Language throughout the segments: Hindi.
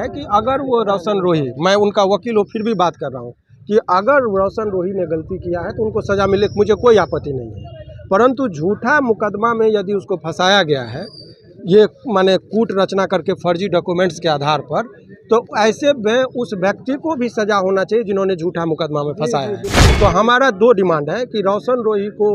है कि अगर वो रोशन रोही, मैं उनका वकील हूँ फिर भी बात कर रहा हूँ कि अगर रोशन रोही ने गलती किया है तो उनको सज़ा मिले, मुझे कोई आपत्ति नहीं है। परंतु झूठा मुकदमा में यदि उसको फंसाया गया है, ये माने कूट रचना करके फर्जी डॉक्यूमेंट्स के आधार पर, तो ऐसे में उस व्यक्ति को भी सज़ा होना चाहिए जिन्होंने झूठा मुकदमा में फंसाया है। तो हमारा दो डिमांड है कि रोशन रोही को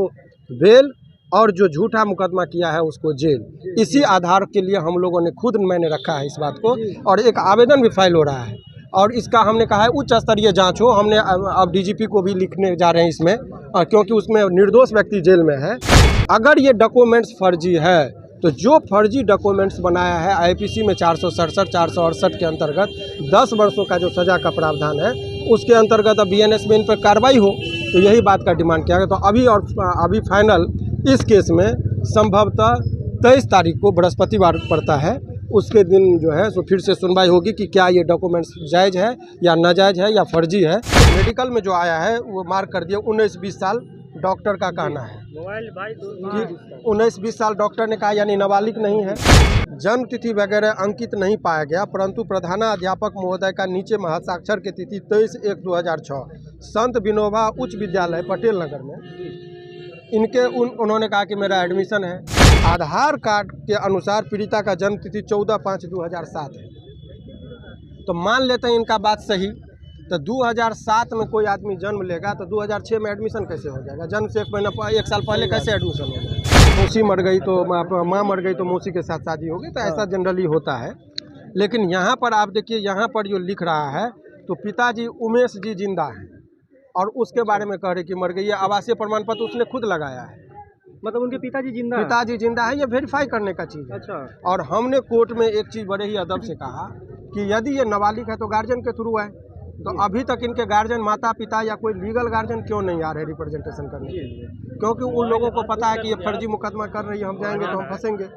बेल और जो झूठा मुकदमा किया है उसको जेल। इसी आधार के लिए हम लोगों ने खुद मैंने रखा है इस बात को, और एक आवेदन भी फाइल हो रहा है और इसका हमने कहा है उच्च स्तरीय जांच हो। हमने अब डीजीपी को भी लिखने जा रहे हैं इसमें, क्योंकि उसमें निर्दोष व्यक्ति जेल में है। अगर ये डॉक्यूमेंट्स फर्जी है तो जो फर्जी डॉक्यूमेंट्स बनाया है आईपीसी में 467, 468 के अंतर्गत 10 वर्षों का जो सज़ा का प्रावधान है उसके अंतर्गत अब बीएनएस में इन पर कार्रवाई हो। तो यही बात का डिमांड किया गया। तो अभी फाइनल इस केस में संभवतः 23 तारीख को बृहस्पतिवार पड़ता है, उसके दिन जो है सो फिर से सुनवाई होगी कि क्या ये डॉक्यूमेंट्स जायज़ है या नाजायज़ है या फर्जी है। मेडिकल में जो आया है वो मार्क कर दिया 19-20 साल, डॉक्टर का कहना है कि 19-20 साल डॉक्टर ने कहा, यानी नाबालिग नहीं है। जन्म तिथि वगैरह अंकित नहीं पाया गया, परंतु प्रधानाध्यापक महोदय का नीचे में हस्ताक्षर की तिथि 23/1/2006 संत विनोबा उच्च विद्यालय पटेल नगर में। इनके उन्होंने कहा कि मेरा एडमिशन है। आधार कार्ड के अनुसार पीड़िता का जन्म तिथि 14/5/2007 है। तो मान लेते हैं इनका बात सही, तो 2007 में कोई आदमी जन्म लेगा तो 2006 में एडमिशन कैसे हो जाएगा? जन्म से एक साल पहले कैसे एडमिशन होगा? मौसी मर गई तो माँ मर गई तो मौसी के साथ शादी होगी, तो ऐसा जनरली होता है। लेकिन यहाँ पर आप देखिए, यहाँ पर जो लिख रहा है तो पिताजी उमेश जी जिंदा हैं और उसके बारे में कह रहे कि मर गई। ये आवासीय प्रमाण पत्र उसने खुद लगाया है, मतलब उनके पिताजी जिंदा है। ये वेरीफाई करने का चीज़ है। अच्छा। और हमने कोर्ट में एक चीज़ बड़े ही अदब से कहा कि यदि ये नाबालिग है तो गार्जियन के थ्रू है। तो अभी तक इनके गार्जियन, माता पिता या कोई लीगल गार्जियन क्यों नहीं आ रहे रिप्रेजेंटेशन करने के लिए? क्योंकि उन लोगों को पता है कि ये फर्जी मुकदमा कर रही है, हम जाएंगे तो हम फंसेंगे।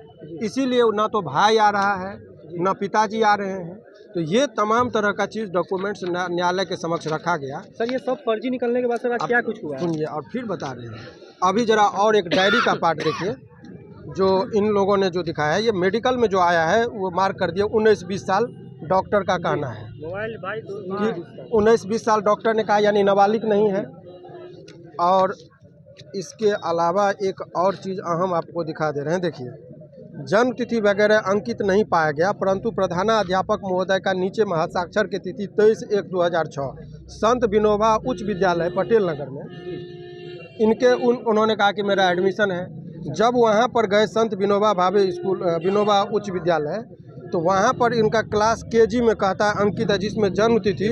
इसीलिए ना तो भाई आ रहा है ना पिताजी आ रहे हैं। तो ये तमाम तरह का चीज़ डॉक्यूमेंट्स न्यायालय के समक्ष रखा गया। सर ये सब फर्जी निकलने के बाद सर क्या कुछ हुआ? सुनिए और फिर बता रहे हैं। अभी जरा और एक डायरी का पार्ट देखिए जो इन लोगों ने जो दिखाया है। ये मेडिकल में जो आया है वो मार्क कर दिया 19-20 साल, डॉक्टर का कहना है कि 19-20 साल डॉक्टर ने कहा, यानी नाबालिग नहीं है। और इसके अलावा एक और चीज़ अहम आपको दिखा दे रहे हैं, देखिए जन्म तिथि वगैरह अंकित नहीं पाया गया, परंतु प्रधानाध्यापक महोदय का नीचे में हस्ताक्षर की तिथि 23/1/2006 संत विनोबा उच्च विद्यालय पटेल नगर में। इनके उन्होंने कहा कि मेरा एडमिशन है। जब वहाँ पर गए संत विनोबा भावे स्कूल, विनोबा उच्च विद्यालय, तो वहाँ पर इनका क्लास केजी में कहता है अंकित है, जिसमें जन्म तिथि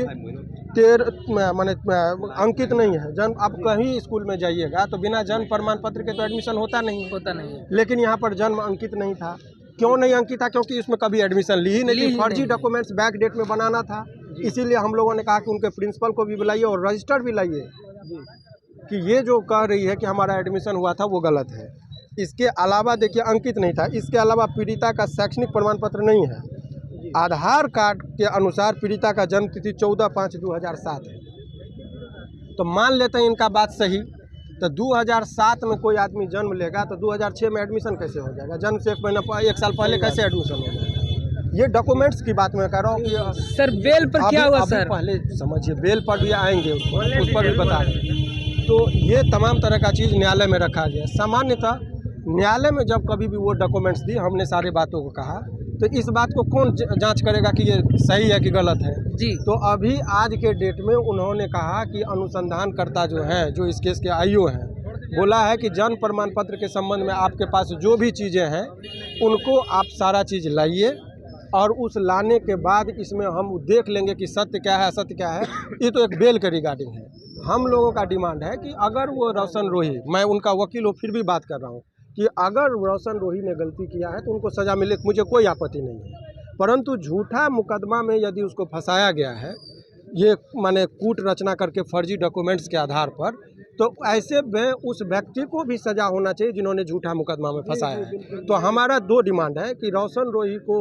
13 माने अंकित नहीं है। जन्म आप कहीं स्कूल में जाइएगा तो बिना जन्म प्रमाण पत्र के तो एडमिशन होता नहीं है। लेकिन यहाँ पर जन्म अंकित नहीं था। क्यों नहीं अंकित था? क्योंकि इसमें कभी एडमिशन ली ही नहीं थी। फर्जी डॉक्यूमेंट्स बैक डेट में बनाना था। इसीलिए हम लोगों ने कहा कि उनके प्रिंसिपल को भी बुलाइए और रजिस्टर भी लाइए कि ये जो कह रही है कि हमारा एडमिशन हुआ था वो गलत है। इसके अलावा देखिए अंकित नहीं था। इसके अलावा पीड़िता का शैक्षणिक प्रमाण पत्र नहीं है। आधार कार्ड के अनुसार पीड़िता का जन्म तिथि 14/5/2007 है। तो मान लेते हैं इनका बात सही, तो 2007 में कोई आदमी जन्म लेगा तो 2006 में एडमिशन कैसे हो जाएगा? जन्म से एक साल पहले कैसे एडमिशन होगा? ये डॉक्यूमेंट्स की बात मैं कह रहा हूँ कि सर बेल पर क्या हुआ? सर पहले समझिए, बेल पर भी आएंगे, उस पर भी बता रहे। तो ये तमाम तरह का चीज़ न्यायालय में रखा गया। सामान्यतः न्यायालय में जब कभी भी वो डॉक्यूमेंट्स दी, हमने सारे बातों को कहा, तो इस बात को कौन जांच करेगा कि ये सही है कि गलत है? जी। तो अभी आज के डेट में उन्होंने कहा कि अनुसंधानकर्ता जो है, जो इस केस के आईओ हैं, बोला है कि जन्म प्रमाण पत्र के संबंध में आपके पास जो भी चीज़ें हैं उनको आप सारा चीज़ लाइए, और उस लाने के बाद इसमें हम देख लेंगे कि सत्य क्या है असत्य क्या है। ये तो एक बेल के रिगार्डिंग है। हम लोगों का डिमांड है कि अगर वो रोशन रोही, मैं उनका वकील हूँ फिर भी बात कर रहा हूँ कि अगर रोशन रोही ने गलती किया है तो उनको सज़ा मिले, मुझे कोई आपत्ति नहीं है। परंतु झूठा मुकदमा में यदि उसको फंसाया गया है, ये माने कूट रचना करके फर्जी डॉक्यूमेंट्स के आधार पर, तो ऐसे में उस व्यक्ति को भी सज़ा होना चाहिए जिन्होंने झूठा मुकदमा में फंसाया है। तो हमारा दो डिमांड है कि रोशन रोही को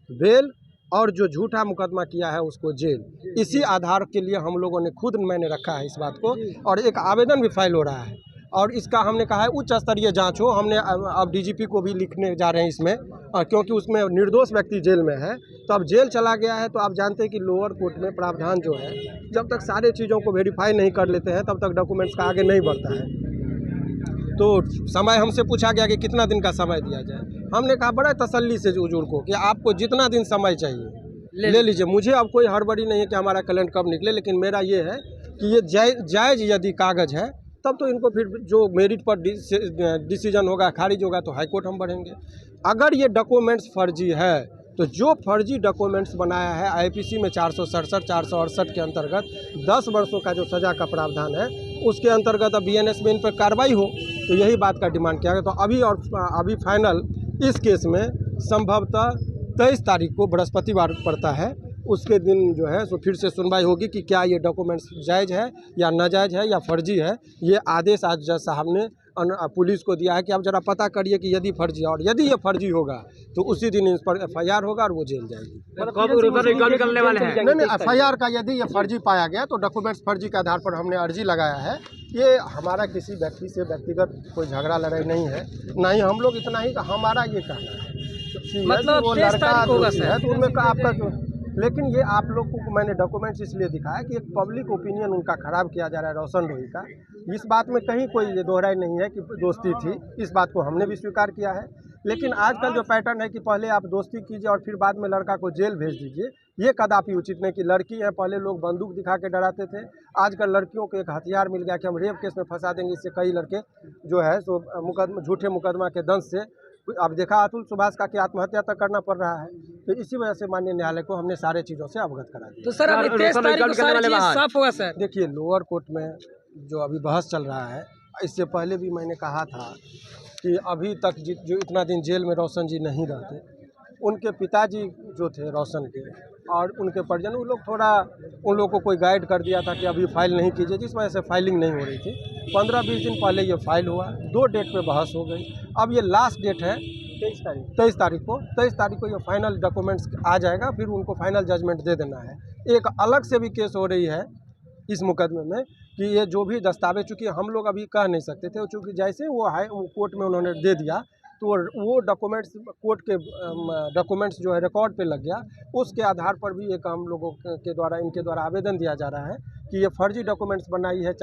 बेल और जो झूठा मुकदमा किया है उसको जेल। इसी आधार के लिए हम लोगों ने खुद मैंने रखा है इस बात को, और एक आवेदन भी फाइल हो रहा है। और इसका हमने कहा है उच्च स्तरीय जांच हो। हमने अब डीजीपी को भी लिखने जा रहे हैं इसमें, क्योंकि उसमें निर्दोष व्यक्ति जेल में है। तो अब जेल चला गया है तो आप जानते हैं कि लोअर कोर्ट में प्रावधान जो है, जब तक सारे चीज़ों को वेरीफाई नहीं कर लेते हैं तब तक डॉक्यूमेंट्स का आगे नहीं बढ़ता है। तो समय हमसे पूछा गया कि कितना दिन का समय दिया जाए। हमने कहा बड़ा तसल्ली से हुजूर को कि आपको जितना दिन समय चाहिए ले लीजिए, मुझे अब कोई हड़बड़ी नहीं है कि हमारा कैलेंडर कब निकले, लेकिन मेरा ये है कि ये जायज़ यदि कागज़ है तब तो इनको फिर जो मेरिट पर डिसीजन होगा, खारिज होगा, तो हाई कोर्ट हम बढ़ेंगे। अगर ये डॉक्यूमेंट्स फर्जी है तो जो फर्जी डॉक्यूमेंट्स बनाया है आईपीसी में 467, 468 के अंतर्गत 10 वर्षों का जो सज़ा का प्रावधान है, उसके अंतर्गत अब बीएनएस में इन पर कार्रवाई हो। तो यही बात का डिमांड किया गया। तो अभी फाइनल इस केस में संभवतः 23 तारीख को बृहस्पतिवार पड़ता है, उसके दिन जो है सो फिर से सुनवाई होगी कि क्या ये डॉक्यूमेंट्स जायज़ है या नाजायज़ है या फर्जी है। ये आदेश आज जज साहब ने पुलिस को दिया है कि आप ज़रा पता करिए कि यदि फर्जी है, और यदि ये फर्जी होगा तो उसी दिन इस पर FIR होगा और वो जेल जाएगी। निकलने वाले हैं? नहीं, FIR का यदि ये फर्जी पाया गया तो डॉक्यूमेंट्स फर्जी के आधार पर हमने अर्जी लगाया है। ये हमारा किसी व्यक्ति से व्यक्तिगत कोई झगड़ा लड़ाई नहीं है, ना ही हम लोग इतना ही हमारा ये कहना है मतलब वो 23 लड़का तारीख होगा दोषी है तो उनमें का आपका जो, लेकिन ये आप लोग को मैंने डॉक्यूमेंट्स इसलिए दिखाया कि एक पब्लिक ओपिनियन उनका ख़राब किया जा रहा है रोशन रोही का। इस बात में कहीं कोई ये दोहराई नहीं है कि दोस्ती थी, इस बात को हमने भी स्वीकार किया है। लेकिन आजकल जो पैटर्न है कि पहले आप दोस्ती कीजिए और फिर बाद में लड़का को जेल भेज दीजिए, ये कदापि उचित नहीं। कि लड़की है, पहले लोग बंदूक दिखा के डराते थे, आजकल लड़कियों को एक हथियार मिल गया कि हम रेप केस में फंसा देंगे। इससे कई लड़के जो है सो झूठे मुकदमा के दंश से, अब देखा अतुल सुभाष का कि आत्महत्या तक करना पड़ रहा है। तो इसी वजह से माननीय न्यायालय को हमने सारे चीज़ों से अवगत करा दिया। तो सर अभी 23 तारीख को सारी चीज़ साफ होगा सर? देखिए, लोअर कोर्ट में जो अभी बहस चल रहा है, इससे पहले भी मैंने कहा था कि अभी तक जो इतना दिन जेल में रोशन जी नहीं रहते, उनके पिताजी जो थे रोशन के और उनके परिजन, वो लोग थोड़ा उन लोगों को कोई गाइड कर दिया था कि अभी फाइल नहीं कीजिए, जिस वजह से फाइलिंग नहीं हो रही थी। 15-20 दिन पहले ये फाइल हुआ, 2 डेट पे बहस हो गई। अब ये लास्ट डेट है 23 तारीख को ये फाइनल डॉक्यूमेंट्स आ जाएगा, फिर उनको फाइनल जजमेंट दे देना है। एक अलग से भी केस हो रही है इस मुकदमे में कि ये जो भी दस्तावेज, चूँकि हम लोग अभी कह नहीं सकते थे, चूँकि जैसे वो कोर्ट में उन्होंने दे दिया तो वो डॉक्यूमेंट्स, कोर्ट के डॉक्यूमेंट्स जो है रिकॉर्ड पे लग गया। उसके आधार पर भी एक हम लोगों के द्वारा, इनके द्वारा आवेदन दिया जा रहा है कि ये फर्जी डॉक्यूमेंट्स बनाई है।